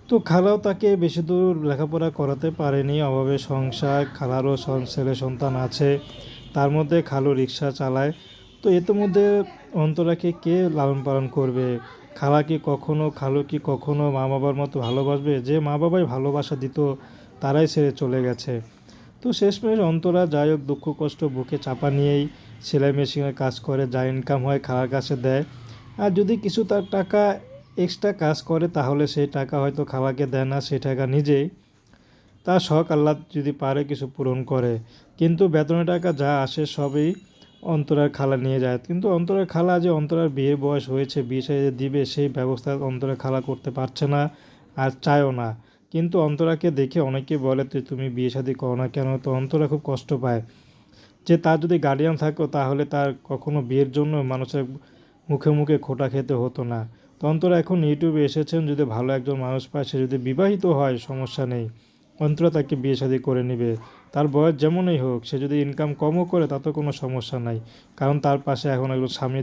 তো খালাও তাকে বেশি দূর লেখাপড়া করাতে পারেনি, অভাবে সংসার, খালারও ছেলে সন্তান আছে, তার মধ্যে খালু রিক্সা চালায়। তো এর মধ্যে অন্তরাকে কে লালন পালন করবে? খালু কি কখনো মা বাবার মতো ভালোবাসবে? যে মা বাবাই ভালোবাসা দিত তারাই ছেড়ে চলে গেছে। তো শেষমেশ অন্তরা যাই হোক দুঃখ কষ্ট বুকে চাপা নিয়েই সেলাই মেশিনের কাজ করে, যা ইনকাম হয় খালার কাছে দেয়। আর যদি কিছু তার টাকা এক্সট্রা কাজ করে তাহলে সেই টাকা হয়তো খালাকে দেয় না, সেই টাকা নিজেই তার শখ আহ্লাদ যদি পারে কিছু পূরণ করে। কিন্তু বেতনের টাকা যা আসে সবই অন্তরার খালা নিয়ে যায়। কিন্তু অন্তরার খালা যে অন্তরার বিয়ের বয়স হয়েছে, বিয়ে সাথে দিবে সেই ব্যবস্থা অন্তরার খালা করতে পারছে না আর চায়ও না। কিন্তু অন্তরাকে দেখে অনেকে বলে তুমি বিয়ে শাদী করো না কেন? তো অন্তরা খুব কষ্ট পায় যে তার যদি গার্ডিয়ান থাকতো তাহলে তার কখনো বিয়ের জন্য মানুষের মুখে মুখে খোঁটা খেতে হতো না। তো অন্তরা এখন ইউটিউবে এসেছেন, যদি ভালো একজন মানুষ পায়, সে যদি বিবাহিত হয় সমস্যা নেই, অন্তরা তাকে বিয়ে শাদী করে নেবে। তার বয়স যেমনই হোক, সে যদি ইনকাম কমও করে তাতে কোনো সমস্যা নাই, কারণ তার পাশে এখন একজন স্বামী